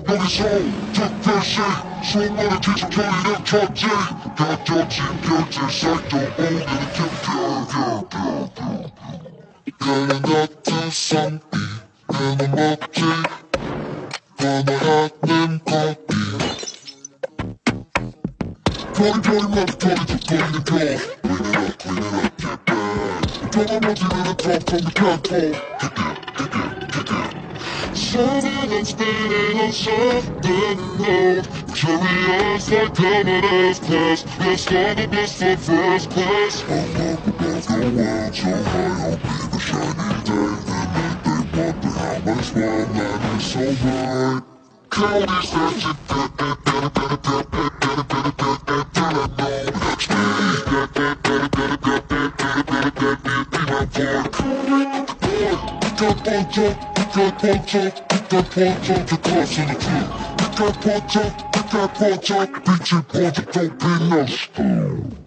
여기서 특별시 수많은 뒤집혀있는 첫째 가져진 결제 사이트 오늘은 그는 같은 성이 그는 멋지 변화하는 거기 별이별이마다 털이 돋보이는 별 Clean it up, get back 동안 멋지는 top from the catwalk Shining and spinning on something new Curious like coming as class Let's start the best for first class I'm up above the world so high I'll be the shining day They wonder how my spotlight is so bright Cody's such a Bitch, you want to go be no school.